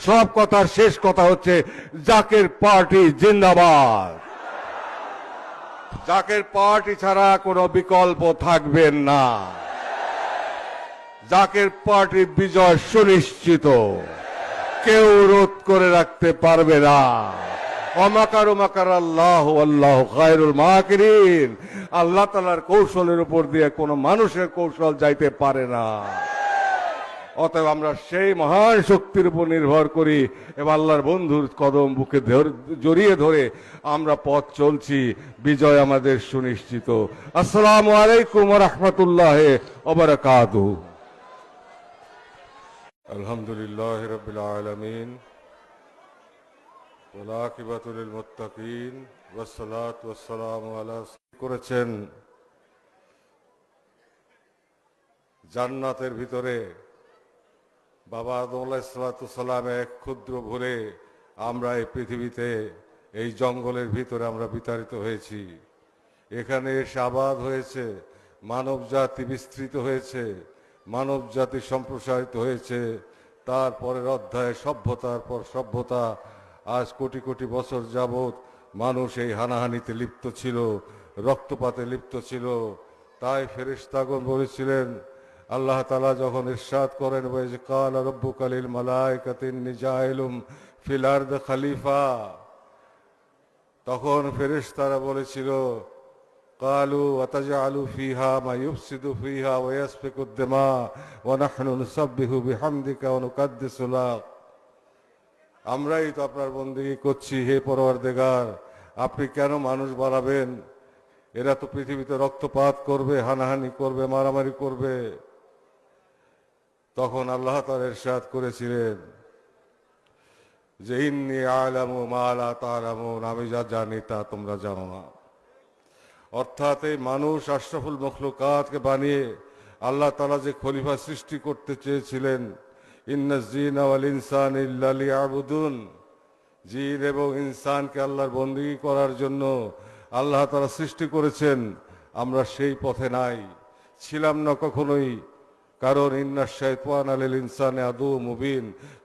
সব কথার শেষ কথা হচ্ছে জাকের পার্টি জিন্দাবাদ। জাকের পার্টি ছাড়া কোনো বিকল্প থাকবে না। জাকের পার্টির বিজয় সুনিশ্চিত, কেউ রোধ করে রাখতে পারবে না। ওয়ামাকারু মাকার আল্লাহ আল্লাহু খায়রুল মাকিরিন। আল্লাহ তাআলার কৌশলের উপর দিয়ে কোনো মানুষের কৌশল যাইতে পারে না। অতএব আমরা সেই মহান শক্তির উপর নির্ভর করি এবং আল্লাহর বন্ধুর কদম বুকে জড়িয়ে ধরে আমরা পথ চলছি। বিজয় আমাদের সুনিশ্চিত। আসসালামু আলাইকুম ওয়া রাহমাতুল্লাহি ওয়া বারাকাতুহু। আলহামদুলিল্লাহি রাব্বিল আলামিন ওয়াল আকিবাতু লিল মুত্তাকিন ওয়াসসালাতু ওয়াসসালামু আলা করেছেন জান্নাতের ভিতরে বাবা আদম আলাইহিস সালাম এক ক্ষুদ্র ভুলে আমরা এই পৃথিবীতে এই জঙ্গলের ভিতরে আমরা বিতাড়িত হয়েছি। এখানে এসে আবাদ হয়েছে, মানব জাতি বিস্তৃত হয়েছে, মানব জাতি সম্প্রসারিত হয়েছে। তারপরের অধ্যায়ে সভ্যতার পর সভ্যতা, আজ কোটি কোটি বছর যাবৎ মানুষ এই হানাহানিতে লিপ্ত ছিল, রক্তপাতে লিপ্ত ছিল। তাই ফেরেশতাগণ বলেছিলেন, আল্লাহ তাআলা যখন ইরশাদ করেন ওয়াইজ কালা রাব্বুকা লিল মালাইকাতি ইন্নী জাইলুম ফিল আরদি খলিফা, তখন ফেরেশতারা বলেছিল কালু আতাজআলু ফিহা মা ইউফসিদু ফিহা ওয়া ইয়াসফিকুদ দিমা ওয়া নাহনু নুসাব্বিহু বিহামদিকা ওয়া নুকাদ্দিসু লাক। আমরাই তো আপনার বন্দেগী করছি, হে পরওয়ারদিগার, আপনি কেন মানুষ বাড়াবেন? এরা তো পৃথিবীতে রক্তপাত করবে, হানাহানি করবে, মারামারি করবে। তখন আল্লাহ তাআলা ইরশাদ করেছিলেন যে ইন্নী আ'লামু মা লা তা'লামুন, আমি যা জানি তা তোমরা জানো না। অর্থাৎ এই মানুষ আশরাফুল মখলুকাতকে বানিয়ে আল্লাহ তাআলা যে খলিফা সৃষ্টি করতে চেয়েছিলেন, ইন্নাজ জিনা ওয়াল ইনসানা ইল্লা লিয়াবুদুন, জিন এবং ইনসানকে আল্লাহর বন্দেগী করার জন্য আল্লাহ তাআলা সৃষ্টি করেছেন। আমরা সেই পথে নাই, ছিলাম না কখনোই। কারণ ইন্নাশ শাইতানা লিল ইনসানি আদুউম মুবিন,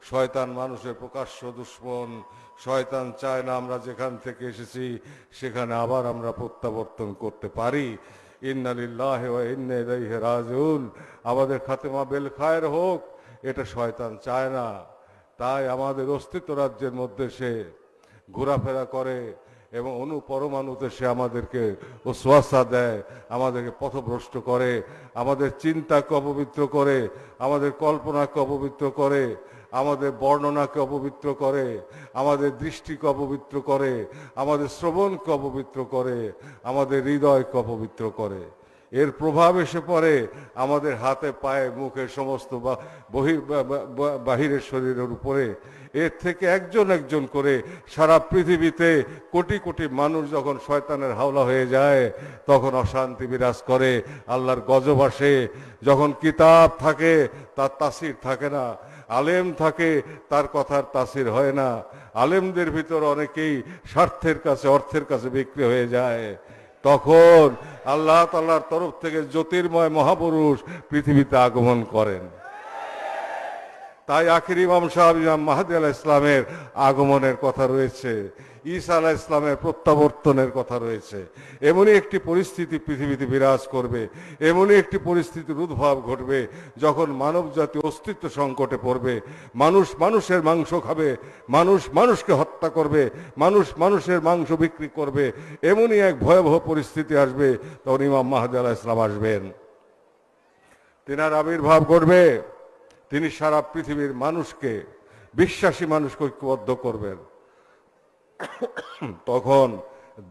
শয়তান মানুষের প্রকাশ্য দুশমন। শয়তান চায় না আমরা যেখান থেকে এসেছি সেখানে আবার আমরা প্রত্যাবর্তন করতে পারি। ইন্না লিল্লাহি ওয়া ইন্না ইলাইহি রাজিউন, আমাদের খাতেমা বেল খায়ের হোক, এটা শয়তান চায় না। তাই আমাদের অস্তিত্ব রাজ্যের মধ্যে সে ঘোরাফেরা করে এবং অনুপরমাণুতে সে আমাদেরকে ওয়াসওয়াসা দেয়, আমাদেরকে পথভ্রষ্ট করে, আমাদের চিন্তাকে অপবিত্র করে, আমাদের কল্পনাকে অপবিত্র করে, আমাদের বর্ণনাকে অপবিত্র করে, আমাদের দৃষ্টিকে অপবিত্র করে, আমাদের শ্রবণকে অপবিত্র করে, আমাদের হৃদয়কে অপবিত্র করে। এর প্রভাব এসে পড়ে আমাদের হাতে পায়ে মুখে সমস্ত বাহিরের শরীরের উপরে। এর থেকে একজন একজন করে সারা পৃথিবীতে কোটি কোটি মানুষ যখন শয়তানের হাওলা হয়ে যায় তখন অশান্তি বিরাজ করে, আল্লাহর গজব আসে। যখন কিতাব থাকে তার তাসির থাকে না, আলেম থাকে তার কথার তাসির হয় না। আলেমদের ভিতর অনেকেই স্বার্থের কাছে, অর্থের কাছে বিক্রি হয়ে যায়। তখন আল্লাহ তাআলার তরফ থেকে জ্যোতির্ময় মহাপুরুষ পৃথিবীতে আগমন করেন। তাই আখির ইমাম সাহেব ইমাম মাহদী আলাইহিস সালামের আগমনের কথা রয়েছে, ঈসা আলাইহিস সালামের প্রত্যাবর্তনের কথা রয়েছে। এমনই একটি পরিস্থিতি পৃথিবীতে বিরাজ করবে, এমনই একটি পরিস্থিতির উদ্ভব ঘটবে যখন মানব জাতি অস্তিত্ব সংকটে পড়বে। মানুষ মানুষের মাংস খাবে, মানুষ মানুষকে হত্যা করবে, মানুষ মানুষের মাংস বিক্রি করবে। এমনই এক ভয়াবহ পরিস্থিতি আসবে, তখন ইমাম মাহদী আলাইহিস সালাম আসবেন, তিনার আবির্ভাব ঘটবে। তিনি সারা পৃথিবীর মানুষকে, বিশ্বাসী মানুষকে ঐক্যবদ্ধ করবেন। তখন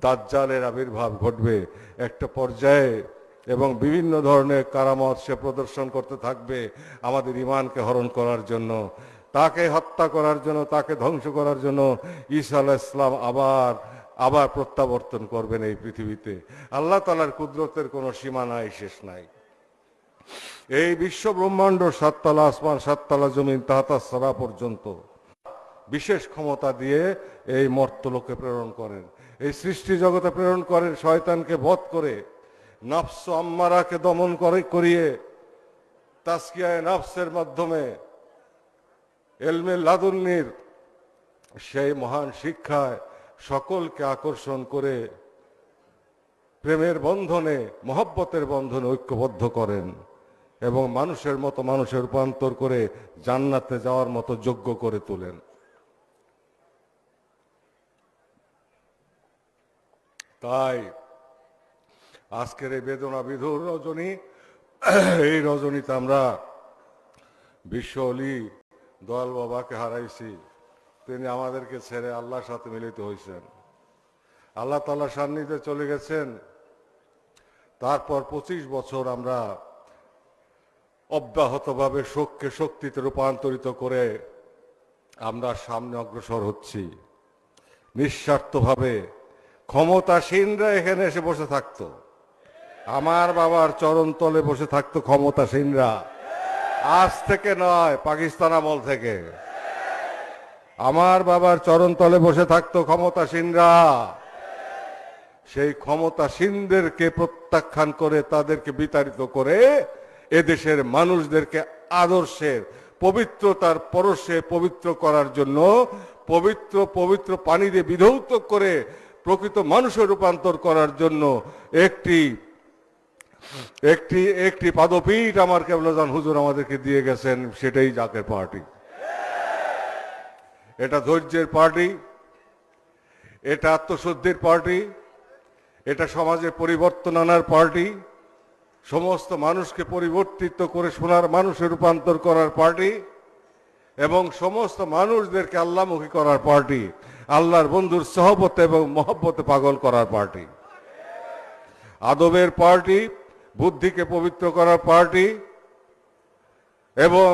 দাজ্জালের আবির্ভাব ঘটবে একটা পর্যায়ে এবং বিভিন্ন ধরনের কারামত সে প্রদর্শন করতে থাকবে আমাদের ঈমানকে হরণ করার জন্য, তাকে হত্যা করার জন্য, তাকে ধ্বংস করার জন্য ঈসা আলাইহিস সালাম আবার প্রত্যাবর্তন করবেন এই পৃথিবীতে। আল্লাহ তাআলার কুদরতের কোনো সীমা নাই, শেষ নাই। এই বিশ্ব ব্রহ্মাণ্ড, সাততলা আসমান, সাততলা জমিন, তাহাতা সারা পর্যন্ত বিশেষ ক্ষমতা দিয়ে এই মর্তলোকে প্রেরণ করেন, এই সৃষ্টি জগতে প্রেরণ করেন শয়তানকে বধ করে, নফস আম্মারাকে দমন করিয়ে তাসকিয়ায়ে নফসের মাধ্যমে এলমে লাদুন্নির সেই মহান শিক্ষায় সকলকে আকর্ষণ করে প্রেমের বন্ধনে, মহব্বতের বন্ধনে ঐক্যবদ্ধ করেন এবং মানুষের মতো মানুষের রূপান্তর করে জান্নাতে যাওয়ার মতো যোগ্য করে তোলেন। তাই আজকের এই বেদনা বিধুর রজনী, এই রজনীতে আমরা বিশ্ব অলি দয়াল বাবাকে হারাইছি। তিনি আমাদেরকে ছেড়ে আল্লাহর সাথে মিলিত হয়েছেন, আল্লাহ তাআলার সান্নিধ্যে চলে গেছেন। তারপর 25 বছর আমরা অব্যাহতভাবে শোককে শক্তিতে রূপান্তরিত করে আমরা সামনে অগ্রসর হচ্ছি। নিঃস্বার্থভাবে ক্ষমতাসীনরা এখানে এসে বসে থাকতো, আমার বাবার চরণ তলে বসে থাকতো ক্ষমতাসীনরা। আজ থেকে নয়, পাকিস্তান আমল থেকে আমার বাবার চরণ তলে বসে থাকতো ক্ষমতাসীনরা। সেই ক্ষমতাসীনদেরকে প্রত্যাখ্যান করে, তাদেরকে বিতাড়িত করে এদেশের মানুষদেরকে আদর্শের পবিত্রতার পরশে পবিত্র করার জন্য পবিত্র পানি দিয়ে বিধৌত করে প্রকৃত মানুষের রূপান্তর করার জন্য একটি একটি একটি পাদপীঠ আমার কেবলাজান হুজুর আমাদেরকে দিয়ে গেছেন। সেটাই জাকের পার্টি। এটা ধৈর্যের পার্টি, এটা আত্মশুদ্ধির পার্টি, এটা সমাজে পরিবর্তন আনার পার্টি, সমস্ত মানুষকে পরিবর্তিত করে সোনার মানুষে রূপান্তর করার পার্টি এবং সমস্ত মানুষদেরকে আল্লাহমুখী করার পার্টি, আল্লাহর বন্ধুর সহবতে এবং মহব্বতে পাগল করার পার্টি, আদবের পার্টি, বুদ্ধিকে পবিত্র করার পার্টি এবং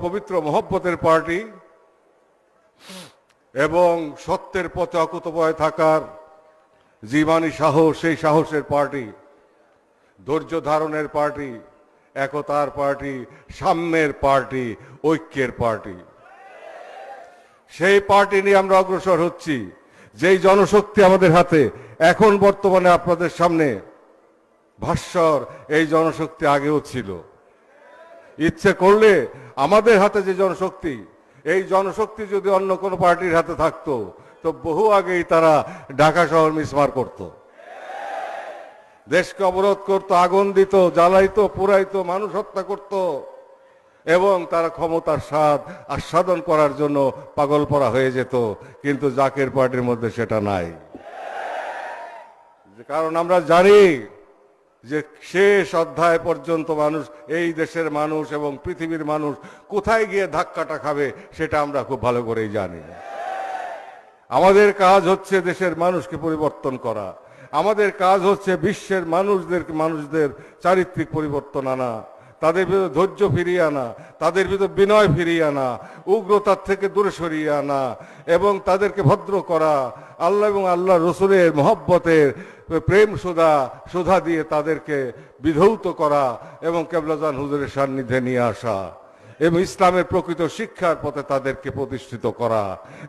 পবিত্র মহব্বতের পার্টি এবং সত্যের পথে অকুতোভয় থাকার জীবনী সাহস, সেই সাহসের পার্টি, ধৈর্য ধারণের পার্টি, একতার পার্টি, সাম্যের পার্টি, ঐক্যের পার্টি। সেই পার্টি নিয়ে আমরা অগ্রসর হচ্ছি। যেই জনশক্তি আমাদের হাতে এখন বর্তমানে আপনাদের সামনে ভাস্বর, এই জনশক্তি আগেও ছিল। ইচ্ছে করলে আমাদের হাতে যে জনশক্তি, এই জনশক্তি যদি অন্য কোনো পার্টির হাতে থাকতো তো বহু আগেই তারা ঢাকা শহর মিসমার করত, দেশকে অবরোধ করত, আগুন দিত, জ্বালাইতো, পুরাইতো, মানুষ হত্যা করত এবং তারা ক্ষমতার স্বাদ আস্বাদন করার জন্য পাগলপরা হয়ে যেত। কিন্তু জাকের পার্টির মধ্যে সেটা নাই। কারণ আমরা জানি যে শেষ অধ্যায় পর্যন্ত মানুষ, এই দেশের মানুষ এবং পৃথিবীর মানুষ কোথায় গিয়ে ধাক্কাটা খাবে সেটা আমরা খুব ভালো করেই জানি। আমাদের কাজ হচ্ছে দেশের মানুষকে পরিবর্তন করা, আমাদের কাজ হচ্ছে বিশ্বের মানুষদের চারিত্রিক পরিবর্তন আনা, তাদের ভিতরে ধৈর্য ফিরিয়ে আনা, তাদের ভিতরে বিনয় ফিরিয়ে আনা, উগ্রতার থেকে দূরে সরিয়ে আনা এবং তাদেরকে ভদ্র করা, আল্লাহ এবং আল্লাহ রসুলের মহব্বতের প্রেম সুধা দিয়ে তাদেরকে বিধৌত করা এবং কেবলাজান হুজুরের সান্নিধ্যে নিয়ে আসা এবং ইসলামের প্রকৃত শিক্ষার পথে তাদেরকে প্রতিষ্ঠিত করা।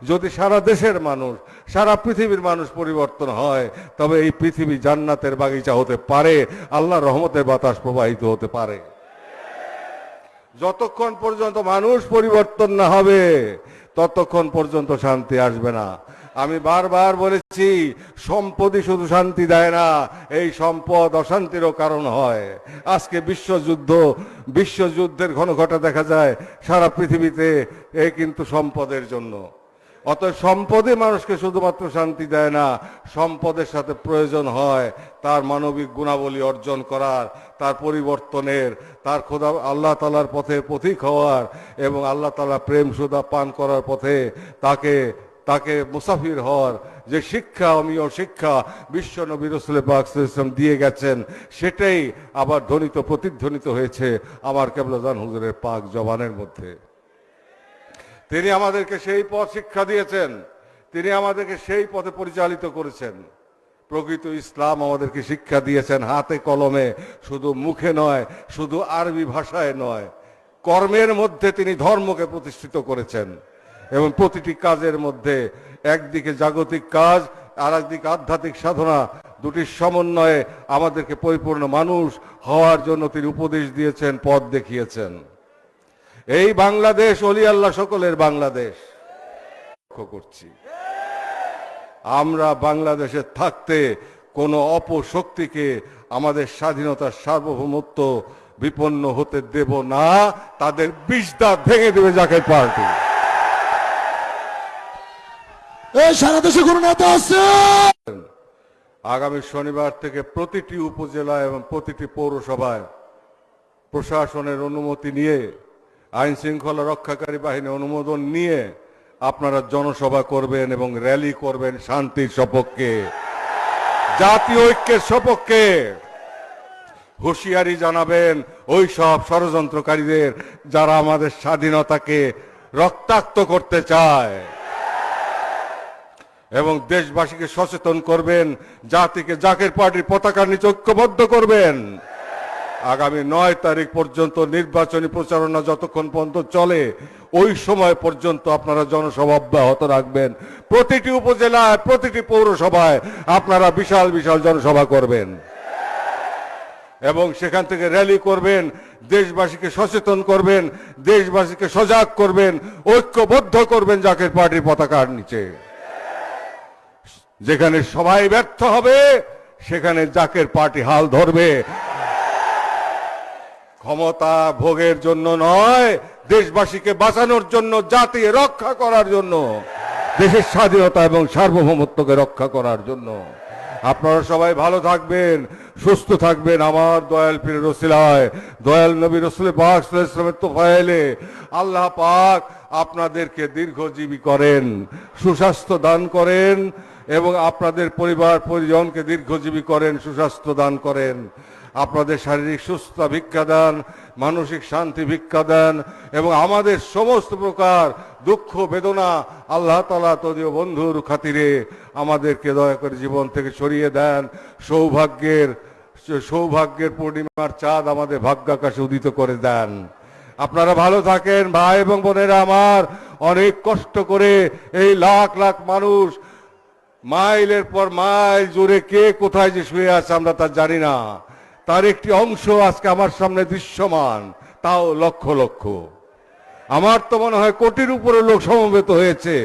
যদি সারা দেশের মানুষ, সারা পৃথিবীর মানুষ পরিবর্তন হয় তবে এই পৃথিবী জান্নাতের বাগিচা হতে পারে, আল্লাহর রহমতের বাতাস প্রবাহিত হতে পারে। যতক্ষণ পর্যন্ত মানুষ পরিবর্তন না হবে ততক্ষণ পর্যন্ত শান্তি আসবে না। আমি বারবার বলেছি, সম্পদই শুধু শান্তি দেয় না, এই সম্পদ অশান্তিরও কারণ হয়। আজকে বিশ্বযুদ্ধের ঘনঘটা দেখা যায় সারা পৃথিবীতে, এই কিন্তু সম্পদের জন্য। অতএব সম্পদই মানুষকে শুধুমাত্র শান্তি দেয় না, সম্পদের সাথে প্রয়োজন হয় তার মানবিক গুণাবলী অর্জন করার, তার পরিবর্তনের, তার খোদা আল্লাহ তাআলার পথে পথিক হওয়ার এবং আল্লাহ তাআলা প্রেম সুধা পান করার পথে তাকে মুসাফির হওয়ার যে শিক্ষা, অমীয় শিক্ষা বিশ্ব নবী রাসূল পাক সাল্লাল্লাহু আলাইহি ওয়াসাল্লাম দিয়ে গেছেন, সেটাই আবার প্রতিধ্বনিত হয়েছে আমার কেবলাজান হুজুরের পাক জবানের মধ্যে। তিনি আমাদেরকে সেই পথ শিক্ষা দিয়েছেন, তিনি আমাদেরকে সেই পথে পরিচালিত করেছেন। প্রকৃত ইসলাম আমাদেরকে শিক্ষা দিয়েছেন হাতে কলমে, শুধু মুখে নয়, শুধু আরবি ভাষায় নয়, কর্মের মধ্যে তিনি ধর্মকে প্রতিষ্ঠিত করেছেন এবং প্রতিটি কাজের মধ্যে একদিকে জাগতিক কাজ আর একদিকে আধ্যাত্মিক সাধনা, দুটির সমন্বয়ে আমাদেরকে পরিপূর্ণ মানুষ হওয়ার জন্য তিনি উপদেশ দিয়েছেন, পথ দেখিয়েছেন। এই বাংলাদেশ ওলি আল্লাহ সকলের বাংলাদেশ লক্ষ্য করছি। আমরা বাংলাদেশে থাকতে কোনো অপশক্তিকে আমাদের স্বাধীনতার সার্বভৌমত্ব বিপন্ন হতে দেব না। তাদের বিষ দাঁত ভেঙে দেবে জাকের পার্টি। সারা দেশে কোন নেতা আছে? আগামী শনিবার থেকে প্রতিটি উপজেলা এবং প্রতিটি পৌরসভায় প্রশাসনের অনুমতি নিয়ে, আইন শৃঙ্খলা রক্ষাকারী বাহিনী অনুমোদন নিয়ে আপনারা জনসভা করবেন এবং র্যালি করবেন শান্তির সপক্ষে, জাতীয় ঐক্যের সপক্ষে। হুঁশিয়ারি জানাবেন ওই সব ষড়যন্ত্রকারীদের যারা আমাদের স্বাধীনতাকে রক্তাক্ত করতে চায়, এবং দেশবাসীকে সচেতন করবেন, জাতিকে জাকের পার্টির পতাকার নিচে ঐক্যবদ্ধ করবেন। আগামী 9 তারিখ পর্যন্ত নির্বাচনী প্রচারণা যতক্ষণ পর্যন্ত চলে, ওই সময় পর্যন্ত আপনারা জনসভা অব্যাহত রাখবেন। প্রতিটি উপজেলায়, প্রতিটি পৌরসভায় আপনারা বিশাল বিশাল জনসভা করবেন এবং সেখান থেকে র্যালি করবেন, দেশবাসীকে সচেতন করবেন, দেশবাসীকে সজাগ করবেন, ঐক্যবদ্ধ করবেন জাকের পার্টির পতাকার নিচে। যেখানে সবাই ব্যর্থ হবে সেখানে জাকের পার্টি হাল ধরবে। ক্ষমতা ভোগের জন্য নয়, দেশবাসীকে বাঁচানোর জন্য, জাতি রক্ষা করার জন্য, দেশের স্বাধীনতা এবং সার্বভৌমত্বকে রক্ষা করার জন্য। আপনারা সবাই ভালো থাকবেন, সুস্থ থাকবেন। আমার দয়াল পীরের ওসিলায়, দয়াল নবী রাসূল পাক সাল্লাল্লাহু আলাইহি ওয়াসাল্লামের তোফায়েলে আল্লাহ পাক আপনাদেরকে দীর্ঘজীবী করেন, সুস্বাস্থ্য দান করেন এবং আপনাদের পরিবার পরিজনকে দীর্ঘজীবী করেন, সুস্বাস্থ্য দান করেন। আপনাদের শারীরিক সুস্থতা ভিক্ষা দান, মানসিক শান্তি ভিক্ষা দেন এবং আমাদের সমস্ত প্রকার দুঃখ বেদনা আল্লাহ তাআলা তদীয় বন্ধুর খাতিরে আমাদেরকে দয়া করে জীবন থেকে সরিয়ে দেন। সৌভাগ্যের পূর্ণিমার চাঁদ আমাদের ভাগ্যাকাশে উদিত করে দেন। আপনারা ভালো থাকেন ভাই এবং বোনেরা আমার। অনেক কষ্ট করে এই লাখ লাখ মানুষ মাইলের পর মাইল জুড়ে কে কোথায় যে শুয়ে আছে আমরা তা জানি না, তার একটি অংশ আজকে আমার সামনে দৃশ্যমান, তাও লক্ষ লক্ষ। আমার তো মনে হয় কোটির উপরে লোক সমবেত হয়েছে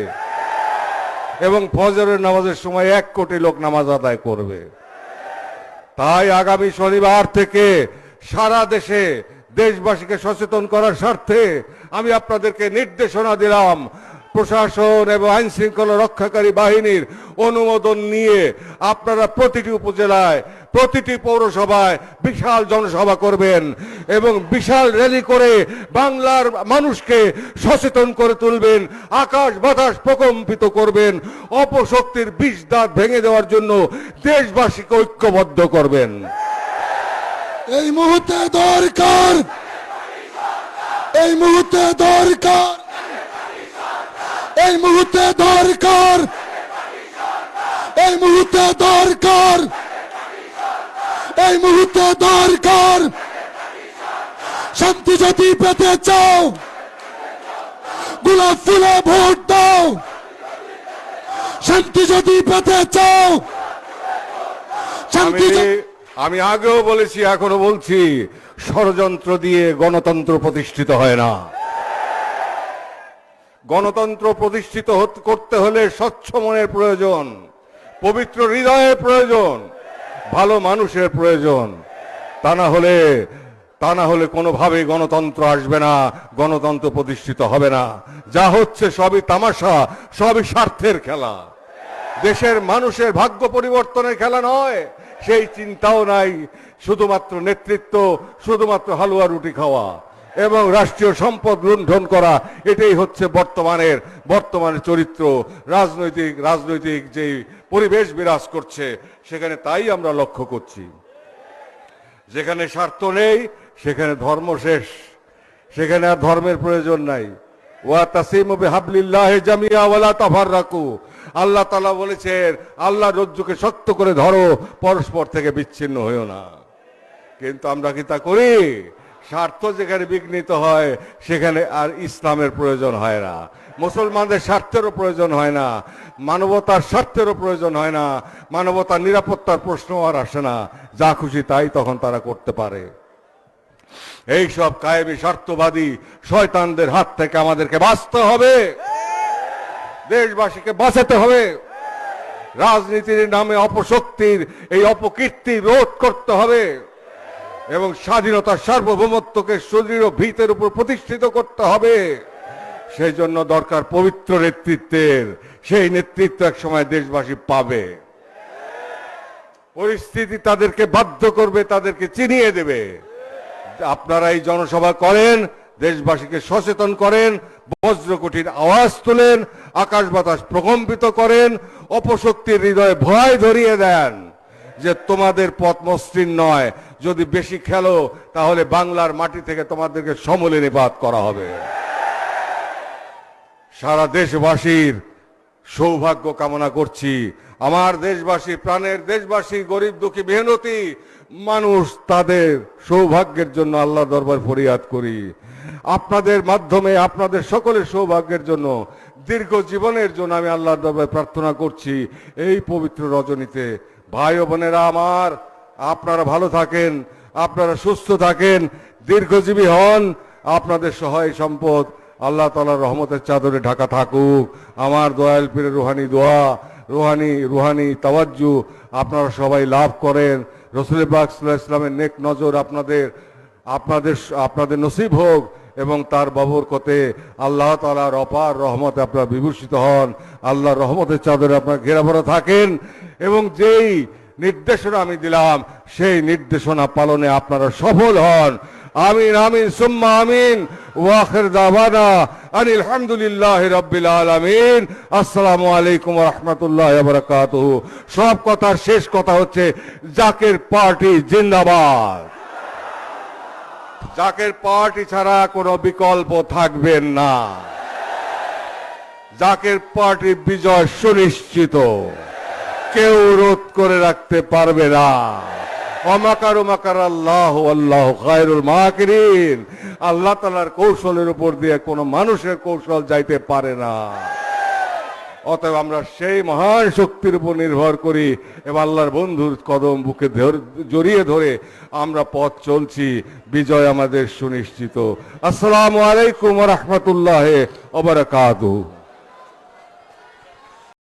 এবং ফজরের নামাজের সময় 1 কোটি লোক নামাজ আদায় করবে। তাই আগামী শনিবার থেকে সারা দেশে দেশবাসীকে সচেতন করার স্বার্থে আমি আপনাদেরকে নির্দেশনা দিলাম, প্রশাসন এবং আইন শৃঙ্খলা রক্ষাকারী বাহিনীর অনুমোদন নিয়ে আপনারা প্রতিটি উপজেলায়, প্রতিটি পৌরসভায় বিশাল জনসভা করবেন এবং বিশাল র্যালি করে বাংলার মানুষকে সচেতন করে তুলবেন, আকাশ বাতাস প্রকম্পিত করবেন, অপশক্তির বিষ দাঁত ভেঙে দেওয়ার জন্য দেশবাসীকে ঐক্যবদ্ধ করবেন। এই মুহূর্তে দরকার, এই মুহূর্তে দরকার, এই মুহূর্তে দরকার, এই মুহূর্তে দরকার, এই মুহূর্তে দরকার। শান্তি যদি পেতে চাও গোলাপ ফুলে ভোট দাও, শান্তি যদি পেতে চাও শান্তি। আমি আগেও বলেছি, এখনো বলছি, ষড়যন্ত্র দিয়ে গণতন্ত্র প্রতিষ্ঠিত হয় না। গণতন্ত্র প্রতিষ্ঠিত করতে হলে স্বচ্ছ মনের প্রয়োজন, পবিত্র হৃদয়ের প্রয়োজন, ভালো মানুষের প্রয়োজন। তা না হলে কোনোভাবেই গণতন্ত্র আসবে না, গণতন্ত্র প্রতিষ্ঠিত হবে না। যা হচ্ছে সবই তামাশা, সবই স্বার্থের খেলা, দেশের মানুষের ভাগ্য পরিবর্তনের খেলা নয়। সেই চিন্তাও নাই, শুধুমাত্র নেতৃত্ব, শুধুমাত্র হালুয়া রুটি খাওয়া এবং রাষ্ট্রীয় সম্পদ লুণ্ঠন করা, এটাই হচ্ছে বর্তমানের চরিত্র। রাজনৈতিক যে পরিবেশ বিরাজ করছে সেখানে তাই আমরা লক্ষ্য করছি। যেখানে স্বার্থ নেই সেখানে ধর্ম শেষ, সেখানে আর ধর্মের প্রয়োজন নাই। ওয়াতাসিমু বিহাবলিল্লাহি জামিআ ওয়ালা তাফাররাকু। আল্লাহ তাআলা বলেছেন, আল্লাহর রজ্জুকে শক্ত করে ধরো, পরস্পর থেকে বিচ্ছিন্ন হইও না। কিন্তু আমরা কি তা করি? স্বার্থ যেখানে বিঘ্নিত হয় সেখানে আর ইসলামের প্রয়োজন হয় না, মুসলমানদের স্বার্থেরও প্রয়োজন হয় না, মানবতার স্বার্থেরও প্রয়োজন হয় না, মানবতার নিরাপত্তার প্রশ্ন আর আসে না। যা খুশি তাই তখন তারা করতে পারে। এই সব কায়েমি স্বার্থবাদী শয়তানদের হাত থেকে আমাদেরকে বাঁচতে হবে, দেশবাসীকে বাঁচাতে হবে। রাজনীতির নামে অপশক্তির এই অপকীর্তি রোধ করতে হবে এবং স্বাধীনতার সার্বভৌমত্বকে সুদৃঢ় ভিতের উপর প্রতিষ্ঠিত করতে হবে। সেই জন্য দরকার পবিত্র নেতৃত্বের। সেই নেতৃত্ব এক সময় দেশবাসী পাবে। পরিস্থিতি তাদেরকে বাধ্য করবে, তাদেরকে চিনিয়ে দেবে। আপনারা এই জনসভা করেন, দেশবাসীকে সচেতন করেন, বজ্রকঠিন আওয়াজ তোলেন, আকাশ বাতাস প্রকম্পিত করেন, অপশক্তির হৃদয়ে ভয় ধরিয়ে দেন যে তোমাদের পথ মসৃণ নয়, যদি বেশি খেলো তাহলে বাংলার মাটি থেকে তোমাদেরকে সমূলে নিপাত করা হবে। সারা দেশবাসীর সৌভাগ্য কামনা করছি। আমার দেশবাসী, প্রাণের দেশবাসী, গরিব দুঃখী মেহনতি মানুষ, তাদের সৌভাগ্যের জন্য আল্লাহ দরবার ফরিয়াদ করি। আপনাদের মাধ্যমে আপনাদের সকলের সৌভাগ্যের জন্য, দীর্ঘ জীবনের জন্য আমি আল্লাহর দরবারে প্রার্থনা করছি। এই পবিত্র রজনীতে ভাই ও বোনেরা আমার, আপনারা ভালো থাকেন, আপনারা সুস্থ থাকেন, দীর্ঘজীবী হন। আপনাদের সহায় সম্পদ আল্লাহ তাআলার রহমতের চাদরে ঢাকা থাকুক। আমার দয়াল পীরের রুহানি দোয়া, রুহানি তাওয়াজ্জু আপনারা সবাই লাভ করেন। রাসূল পাক সাল্লাল্লাহু আলাইহি ওয়াসাল্লামের নেক নজর আপনাদের নসিব হোক এবং তার ববরকতে আল্লাহ তাআলার অপার রহমতে আপনারা বিভূষিত হন। আল্লাহর রহমতের চাদরে আপনারা ঘেরাভরা থাকেন এবং যেই নির্দেশনা আমি দিলাম সেই নির্দেশনা পালনে আপনারা সফল হন। আমিন আমিন সুম্মা আমিন। ওয়া আখির দাওয়ানা আনিল হামদুলিল্লাহি রাব্বিল আলামিন। আসসালামু আলাইকুম ওয়া রাহমাতুল্লাহি ওয়া বারাকাতুহু। সব কথার শেষ কথা হচ্ছে জাকের পার্টি জিন্দাবাদ। জাকের পার্টি ছাড়া কোনো বিকল্প থাকবে না। জাকের পার্টির বিজয় সুনিশ্চিত, কেউ রোধ করে রাখতে পারবে না। ওয়ামাকারু মাকারাল্লাহু ওয়াল্লাহু খায়রুল মাকিরিন। আল্লাহ তাআলার কৌশলের উপর দিয়ে কোনো মানুষের কৌশল যাইতে পারে না। অতএব আমরা সেই মহান শক্তির উপর নির্ভর করি এবং আল্লাহর বন্ধুর কদম বুকে জড়িয়ে ধরে আমরা পথ চলছি। বিজয় আমাদের সুনিশ্চিত। আসসালামু আলাইকুম ওয়া রাহমাতুল্লাহি ওয়া বারাকাতুহু।